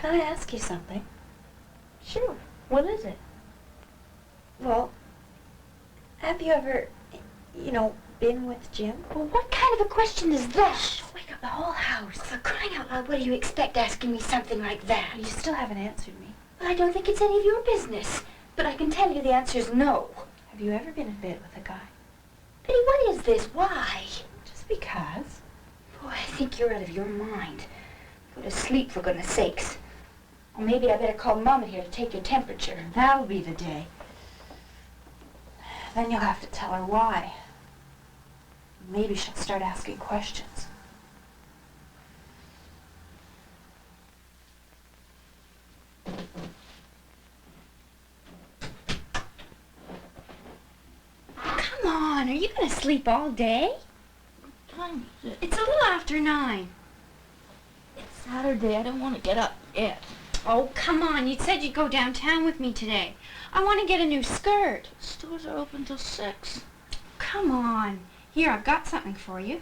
Can I ask you something? Sure. What is it? Well, have you ever, been with Jim? Well, what kind of a question is that? Shh, wake up the whole house. For crying out loud, what do you expect asking me something like that? You still haven't answered me. Well, I don't think it's any of your business. But I can tell you the answer is no. Have you ever been in bed with a guy? Betty, what is this? Why? Just because. Boy, I think you're out of your mind. Go to sleep, for goodness sakes. Or maybe I better call Mama here to take your temperature. That'll be the day. Then you'll have to tell her why. Maybe she'll start asking questions. Come on, are you going to sleep all day? What time is it? It's a little after 9. It's Saturday. I don't want to get up yet. Oh, come on. You said you'd go downtown with me today. I want to get a new skirt. Stores are open till 6. Come on. Here, I've got something for you.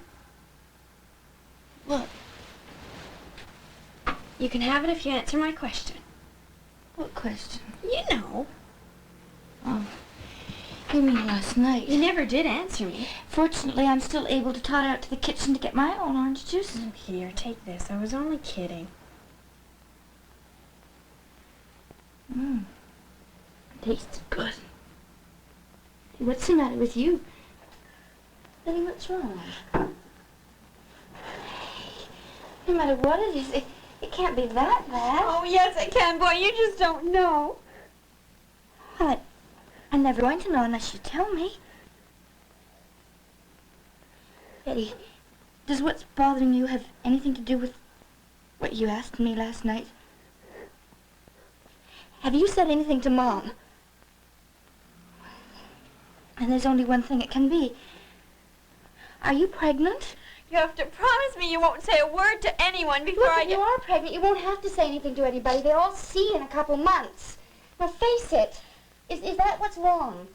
What? You can have it if you answer my question. What question? You know. Oh. You mean last night? You never did answer me. Fortunately, I'm still able to toddle out to the kitchen to get my own orange juice. Here, take this. I was only kidding. Tastes good. Hey, what's the matter with you? Betty, what's wrong? No matter what it is, it can't be that bad. Oh, yes, it can, boy. You just don't know. Well, I'm never going to know unless you tell me. Betty, does what's bothering you have anything to do with what you asked me last night? Have you said anything to Mom? And there's only one thing it can be. Are you pregnant? You have to promise me you won't say a word to anyone before Look, if you are pregnant, you won't have to say anything to anybody. They'll all see in a couple months. Now, face it. Is that what's wrong?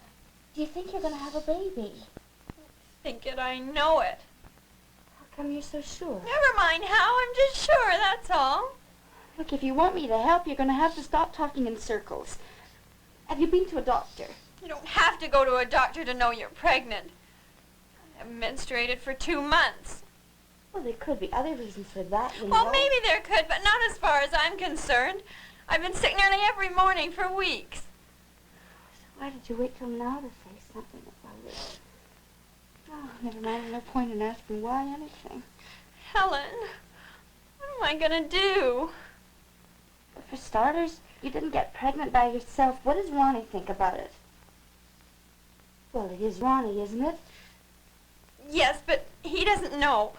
Do you think you're going to have a baby? think it, I know it. How come you're so sure? Never mind how, I'm just sure, that's all. Look, if you want me to help, you're going to have to stop talking in circles. Have you been to a doctor? You don't have to go to a doctor to know you're pregnant. I haven't menstruated for 2 months. Well, there could be other reasons for that, you Well, know. maybe there could, but not as far as I'm concerned. I've been sick nearly every morning for weeks. So why did you wait till now to say something about it? Oh, never mind. There's no point in asking why anything. Helen, what am I going to do? But for starters, you didn't get pregnant by yourself. What does Ronnie think about it? Well, it is Ronnie, isn't it? Yes, but he doesn't know.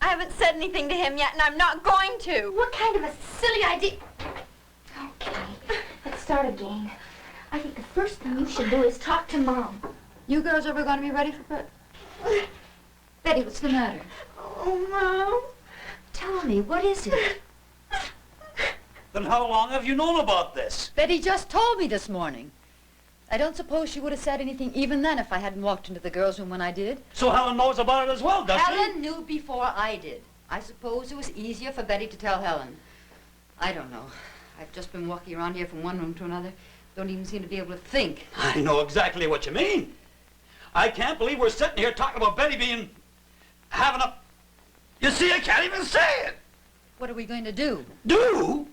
I haven't said anything to him yet, and I'm not going to. What kind of a silly idea... Okay, let's start again. I think the first thing you should do is talk to Mom. You girls ever going to be ready for bed? Betty, what's the matter? Oh, Mom. Tell me, what is it? Then how long have you known about this? Betty just told me this morning. I don't suppose she would have said anything even then if I hadn't walked into the girls' room when I did. So Helen knows about it as well, does she? Helen knew before I did. I suppose it was easier for Betty to tell Helen. I don't know. I've just been walking around here from one room to another. Don't even seem to be able to think. I know exactly what you mean. I can't believe we're sitting here talking about Betty having a... You see, I can't even say it. What are we going to do? Do?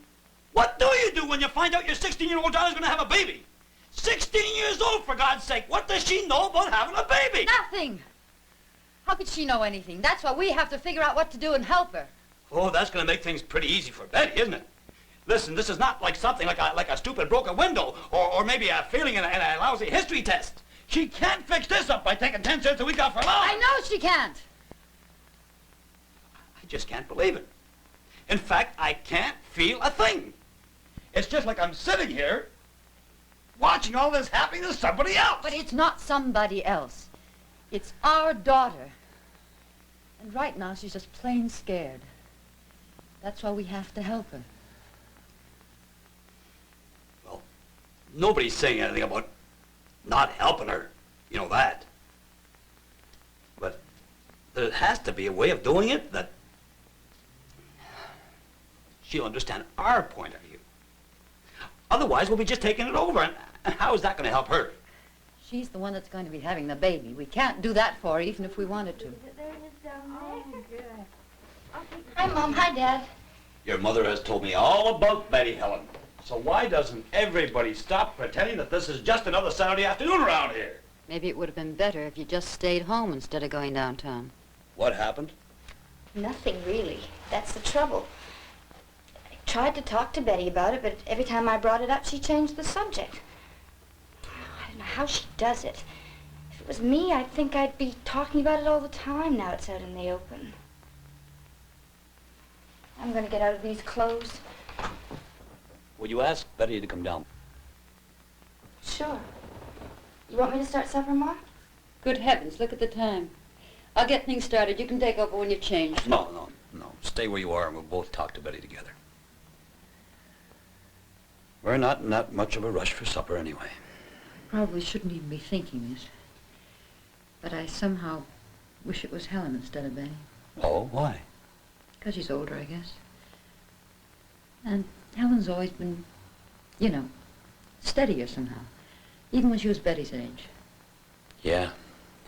What do you do when you find out your 16-year-old daughter's going to have a baby? 16 years old, for God's sake. What does she know about having a baby? Nothing. How could she know anything? That's why we have to figure out what to do and help her. Oh, that's going to make things pretty easy for Betty, isn't it? Listen, this is not like something like a stupid broken window or maybe a failing in a lousy history test. She can't fix this up by taking 10 cents a week off her allowance. I know she can't. I just can't believe it. In fact, I can't feel a thing. It's just like I'm sitting here watching all this happening to somebody else. But it's not somebody else. It's our daughter. And right now she's just plain scared. That's why we have to help her. Well, nobody's saying anything about not helping her. You know that. But there has to be a way of doing it that she'll understand our point of view. Otherwise, we'll be just taking it over, and how is that going to help her? She's the one that's going to be having the baby. We can't do that for her, even if we wanted to. Hi, Mom. Hi, Dad. Your mother has told me all about Betty, Helen. So why doesn't everybody stop pretending that this is just another Saturday afternoon around here? Maybe it would have been better if you just stayed home instead of going downtown. What happened? Nothing, really. That's the trouble. I tried to talk to Betty about it, but every time I brought it up, she changed the subject. I don't know how she does it. If it was me, I'd think I'd be talking about it all the time now it's out in the open. I'm going to get out of these clothes. Will you ask Betty to come down? Sure. You want me to start supper, Ma? Good heavens, look at the time. I'll get things started. You can take over when you've changed. No. Stay where you are and we'll both talk to Betty together. We're not in that much of a rush for supper anyway. Probably shouldn't even be thinking this. But I somehow wish it was Helen instead of Betty. Oh, why? Because she's older, I guess. And Helen's always been, you know, steadier somehow. Even when she was Betty's age. Yeah,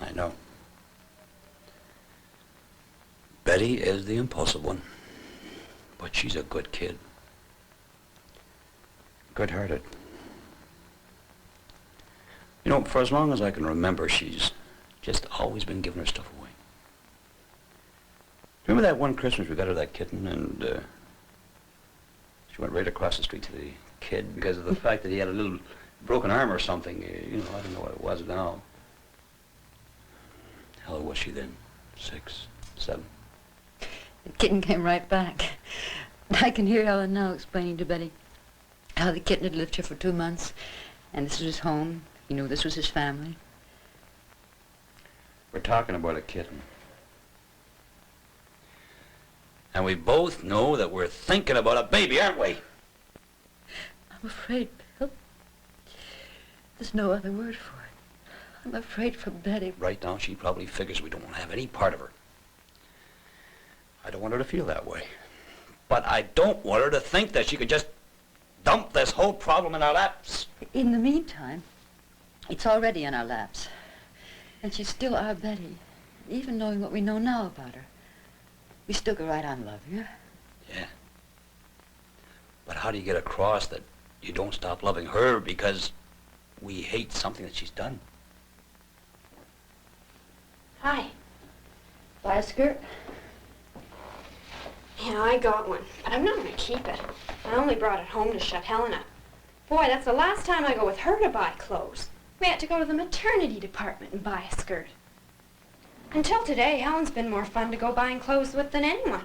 I know. Betty is the impulsive one, but she's a good kid. Good-hearted. You know, for as long as I can remember, she's just always been giving her stuff away. Remember that one Christmas we got her that kitten and she went right across the street to the kid because of the fact that he had a little broken arm or something. You know, I don't know what it was now. How old was she then? 6, 7? The kitten came right back. I can hear Helen now explaining to Betty how the kitten had lived here for 2 months, and this was his home. He knew this was his family. We're talking about a kitten. And we both know that we're thinking about a baby, aren't we? I'm afraid, Bill. There's no other word for it. I'm afraid for Betty. Right now, she probably figures we don't want to have any part of her. I don't want her to feel that way. But I don't want her to think that she could just dump this whole problem in our laps. In the meantime, it's already in our laps. And she's still our Betty. Even knowing what we know now about her, we still go right on loving her. Yeah. But how do you get across that you don't stop loving her because we hate something that she's done? Hi. Buy a skirt? Yeah, I got one, but I'm not going to keep it. I only brought it home to shut Helen up. Boy, that's the last time I go with her to buy clothes. We had to go to the maternity department and buy a skirt. Until today, Helen's been more fun to go buying clothes with than anyone.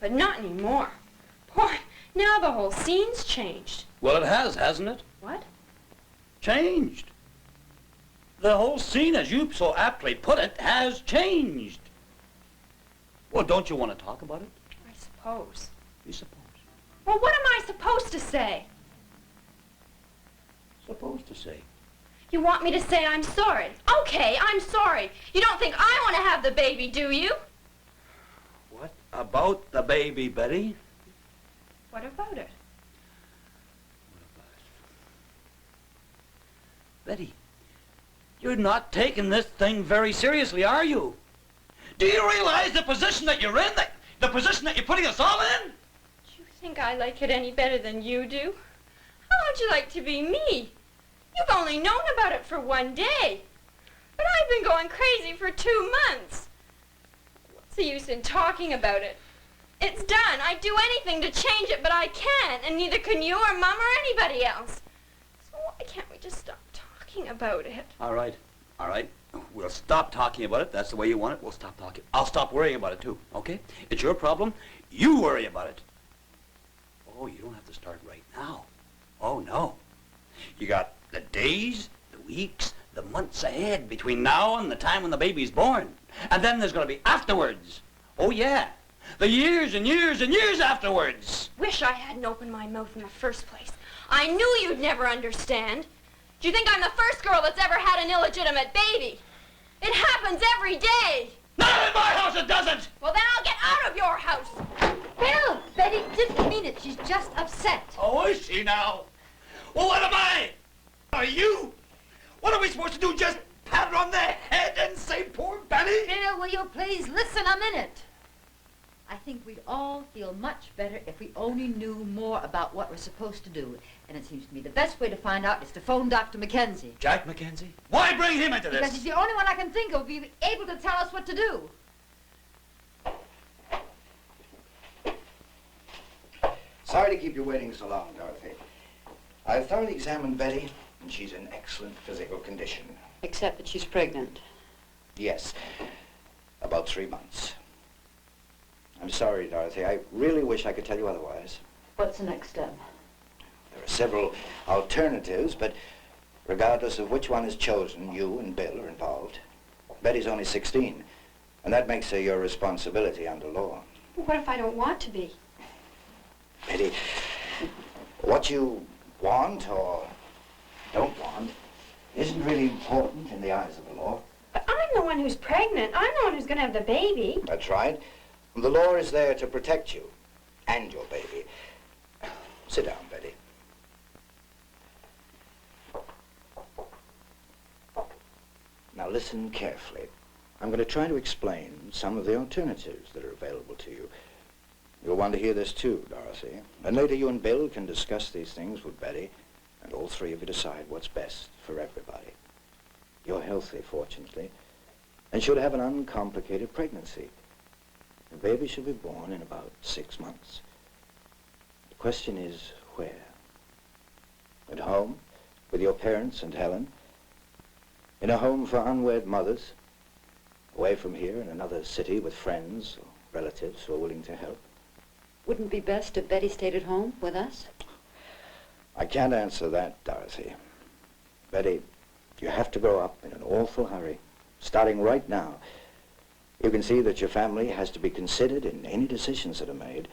But not anymore. Boy, now the whole scene's changed. Well, it has, hasn't it? What? Changed. The whole scene, as you so aptly put it, has changed. Well, don't you want to talk about it? I suppose. You suppose. Well, what am I supposed to say? Supposed to say. You want me to say I'm sorry? Okay, I'm sorry. You don't think I want to have the baby, do you? What about the baby, Betty? What about it? Betty, you're not taking this thing very seriously, are you? Do you realize the position that you're in? The position that you're putting us all in? Do you think I like it any better than you do? How would you like to be me? You've only known about it for 1 day. But I've been going crazy for 2 months. What's the use in talking about it? It's done. I'd do anything to change it, but I can't, and neither can you or Mum or anybody else. So why can't we just stop talking about it? All right. We'll stop talking about it. That's the way you want it. We'll stop talking. I'll stop worrying about it, too, okay? It's your problem. You worry about it. Oh, you don't have to start right now. Oh, no. You got the days, the weeks, the months ahead between now and the time when the baby's born. And then there's going to be afterwards. Oh, yeah. The years and years and years afterwards. Wish I hadn't opened my mouth in the first place. I knew you'd never understand. Do you think I'm the first girl that's ever had an illegitimate baby? It happens every day. Not in my house, it doesn't! Well, then I'll get out of your house. Bill! Betty didn't mean it. She's just upset. Oh, is she now? Well, what am I? Are you? What are we supposed to do? Just pat her on the head and say, poor Betty? Bill, will you please listen a minute? I think we'd all feel much better if we only knew more about what we're supposed to do. And it seems to me the best way to find out is to phone Dr. Mackenzie. Jack Mackenzie? Why bring him into this? Because he's the only one I can think of who'll be able to tell us what to do. Sorry to keep you waiting so long, Dorothy. I've thoroughly examined Betty, and she's in excellent physical condition. Except that she's pregnant. Yes, about 3 months. I'm sorry, Dorothy. I really wish I could tell you otherwise. What's the next step? There are several alternatives, but regardless of which one is chosen, you and Bill are involved. Betty's only 16, and that makes her your responsibility under law. What if I don't want to be? Betty, what you want or don't want isn't really important in the eyes of the law. But I'm the one who's pregnant. I'm the one who's going to have the baby. That's right. The law is there to protect you and your baby. Sit down, Betty. Now listen carefully. I'm going to try to explain some of the alternatives that are available to you. You'll want to hear this too, Dorothy. And later you and Bill can discuss these things with Betty, and all three of you decide what's best for everybody. You're healthy, fortunately, and should have an uncomplicated pregnancy. The baby should be born in about 6 months. The question is, where? At home, with your parents and Helen? In a home for unwed mothers? Away from here in another city with friends or relatives who are willing to help? Wouldn't it be best if Betty stayed at home with us? I can't answer that, Dorothy. Betty, you have to grow up in an awful hurry, starting right now. You can see that your family has to be considered in any decisions that are made,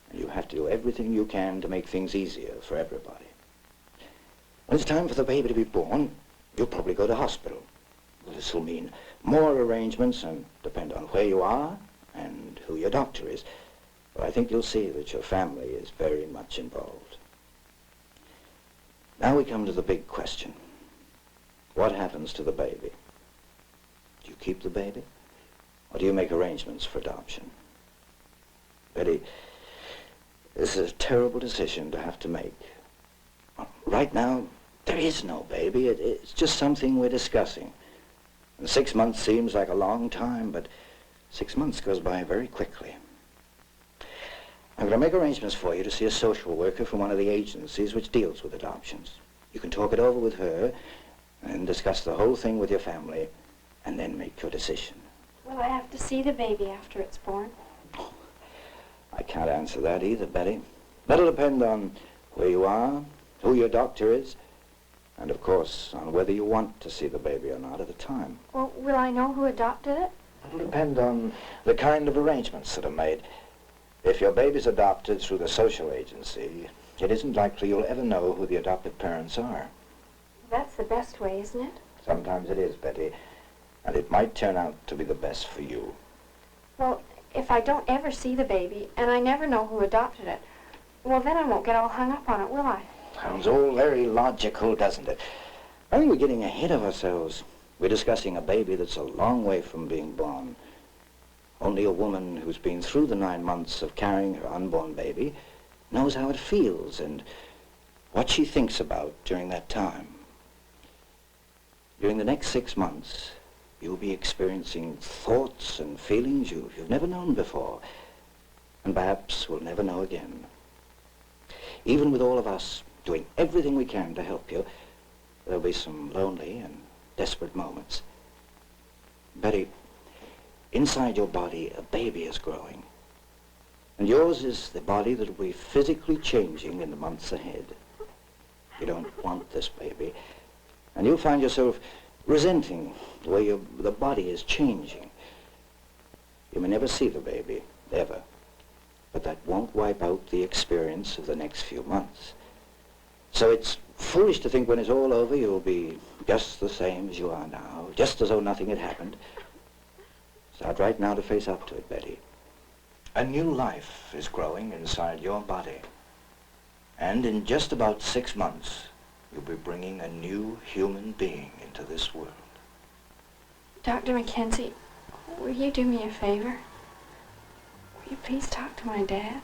and you have to do everything you can to make things easier for everybody. When it's time for the baby to be born, you'll probably go to hospital. This will mean more arrangements and depend on where you are and who your doctor is. But I think you'll see that your family is very much involved. Now we come to the big question. What happens to the baby? Do you keep the baby? Or do you make arrangements for adoption? Betty, this is a terrible decision to have to make. Right now, there is no baby. It's just something we're discussing. And 6 months seems like a long time, but 6 months goes by very quickly. I'm going to make arrangements for you to see a social worker from one of the agencies which deals with adoptions. You can talk it over with her and discuss the whole thing with your family and then make your decision. Will I have to see the baby after it's born? I can't answer that either, Betty. That'll depend on where you are, who your doctor is, and of course on whether you want to see the baby or not at the time. Well, will I know who adopted it? It'll depend on the kind of arrangements that are made. If your baby's adopted through the social agency, it isn't likely you'll ever know who the adoptive parents are. That's the best way, isn't it? Sometimes it is, Betty, and it might turn out to be the best for you. Well, if I don't ever see the baby and I never know who adopted it, well, then I won't get all hung up on it, will I? Sounds all very logical, doesn't it? I think we're getting ahead of ourselves. We're discussing a baby that's a long way from being born. Only a woman who's been through the 9 months of carrying her unborn baby knows how it feels and what she thinks about during that time. During the next 6 months, you'll be experiencing thoughts and feelings you've never known before, and perhaps will never know again. Even with all of us doing everything we can to help you, there'll be some lonely and desperate moments. Betty, inside your body, a baby is growing. And yours is the body that will be physically changing in the months ahead. You don't want this baby. And you'll find yourself resenting the way the body is changing. You may never see the baby, ever. But that won't wipe out the experience of the next few months. So it's foolish to think when it's all over you'll be just the same as you are now, just as though nothing had happened. Start right now to face up to it, Betty. A new life is growing inside your body. And in just about 6 months, you'll be bringing a new human being into this world. Dr. Mackenzie, will you do me a favor? Will you please talk to my dad?